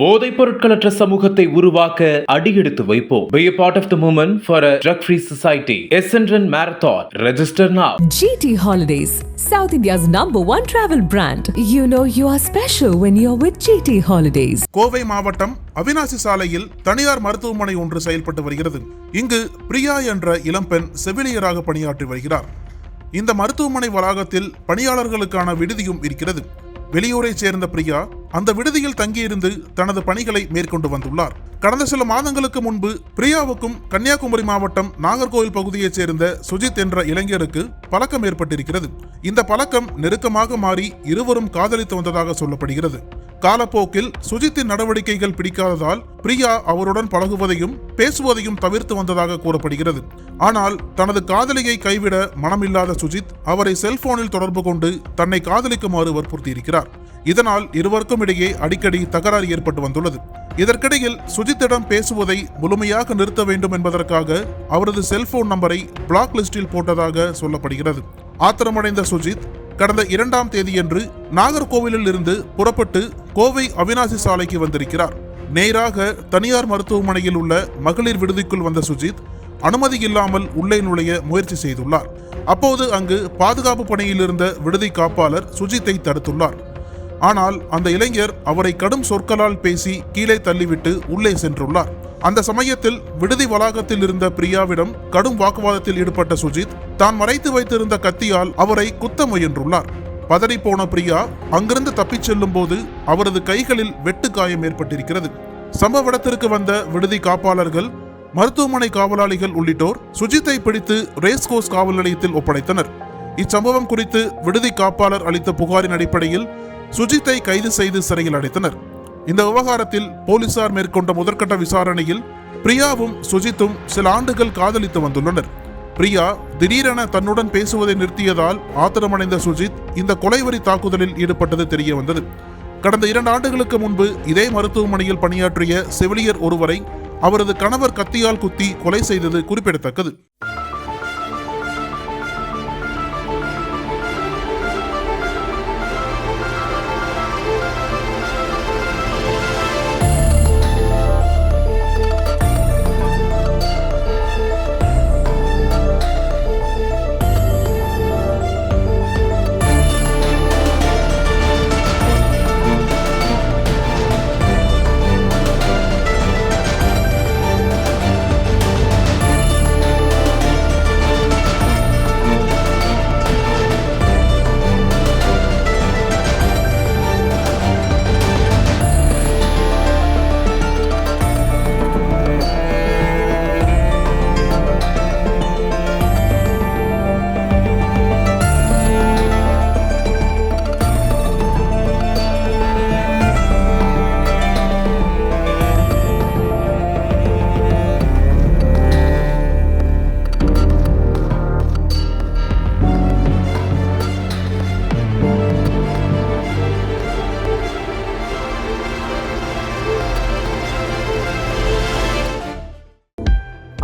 போதைப் பொருட்களற்ற சமூகத்தை உருவாக்க அடியெடுத்து வைப்போம். Be a part of the movement for a drug-free society. Essendon Marathon. Register now. GT Holidays, South India's #1 travel brand. You know you are special when you're with GT Holidays. Kovai மாவட்டம் அவினாசி சாலையில் தனியார் மருத்துவமனை ஒன்று செயல்பட்டு வருகிறது. இங்கு பிரியா என்ற இளம்பெண் செவிலியராக பணியாற்றி வருகிறார். இந்த மருத்துவமனை வளாகத்தில் பணியாளர்களுக்கான விடுதியும் இருக்கிறது. வெளியூரை சேர்ந்த பிரியா அந்த விடுதியில் தங்கியிருந்து தனது பணிகளை மேற்கொண்டு வந்துள்ளார். கடந்த சில மாதங்களுக்கு முன்பு பிரியாவுக்கும் கன்னியாகுமரி மாவட்டம் நாகர்கோவில் பகுதியைச் சேர்ந்த சுஜித் என்ற இளைஞருக்கு பழக்கம் ஏற்பட்டிருக்கிறது. இந்த பழக்கம் நெருக்கமாக மாறி இருவரும் காதலித்து வந்ததாக சொல்லப்படுகிறது. காலப்போக்கில் சுஜித்தின் நடவடிக்கைகள் பிடிக்காததால் பிரியா அவருடன் பழகுவதையும் பேசுவதையும் தவிர்த்து வந்ததாக கூறப்படுகிறது. ஆனால் தனது காதலியை கைவிட மனமில்லாத சுஜித் அவரை செல்போனில் தொடர்பு கொண்டு தன்னை காதலிக்குமாறு வற்புறுத்தியிருக்கிறார். இதனால் இருவருக்கும் இடையே அடிக்கடி தகராறு ஏற்பட்டு வந்துள்ளது. இதற்கிடையில் சுஜித்திடம் பேசுவதை முழுமையாக நிறுத்த வேண்டும் என்பதற்காக அவரது செல்போன் நம்பரை பிளாக் லிஸ்டில் போட்டதாக சொல்லப்படுகிறது. ஆத்திரமடைந்த சுஜித் கடந்த 2ஆம் தேதியன்று நாகர்கோவிலில் இருந்து புறப்பட்டு கோவை அவினாசி சாலைக்கு வந்திருக்கிறார். நேராக தனியார் மருத்துவமனையில் உள்ள மகளிர் விடுதிக்குள் வந்த சுஜித் அனுமதி இல்லாமல் உள்ளே நுழைய முயற்சி செய்துள்ளார். அப்போது அங்கு பாதுகாப்பு பணியில் இருந்த விடுதி காப்பாளர் சுஜித்தை தடுத்துள்ளார். ஆனால் அந்த இளைஞர் அவரை கடும் சொற்களால் பேசி கீழே தள்ளிவிட்டு உள்ளே சென்றுள்ளார். அந்த சமயத்தில் விடுதி வளாகத்தில் இருந்த பிரியாவிடம் கடும் வாக்குவாதத்தில் ஈடுபட்ட சுஜித் தான் மறைத்து வைத்திருந்த கத்தியால் அவரை குத்த முயன்றுள்ளார். பதறிப்போன பிரியா அங்கிருந்து தப்பிச் செல்லும் போது அவரது கைகளில் வெட்டு காயம் ஏற்பட்டிருக்கிறது. சம்பவ இடத்திற்கு வந்த விடுதி காப்பாளர்கள், மருத்துவமனை காவலாளிகள் உள்ளிட்டோர் சுஜித்தை பிடித்து ரேஸ்கோர்ஸ் காவல் நிலையத்தில் ஒப்படைத்தனர். இச்சம்பவம் குறித்து விடுதி காப்பாளர் அளித்த புகாரின் அடிப்படையில் சுஜித்தை கைது செய்து சிறையில் அடைத்தனர். இந்த விவகாரத்தில் போலீசார் மேற்கொண்ட முதற்கட்ட விசாரணையில் பிரியாவும் சுஜித்தும் சில ஆண்டுகள் காதலித்து வந்துள்ளனர். பிரியா திடீரென தன்னுடன் பேசுவதை நிறுத்தியதால் ஆத்திரமடைந்த சுஜித் இந்த கொலைவெறி தாக்குதலில் ஈடுபட்டது தெரிய வந்தது. கடந்த 2 ஆண்டுகளுக்கு முன்பு இதே மருத்துவமனையில் பணியாற்றிய செவிலியர் ஒருவரை அவரது கணவர் கத்தியால் குத்தி கொலை செய்தது குறிப்பிடத்தக்கது.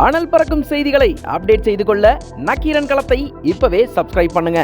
அனல் பறக்கும் செய்திகளை அப்டேட் செய்து கொள்ள நக்கீரன் களத்தை இப்பவே சப்ஸ்கிரைப் பண்ணுங்க.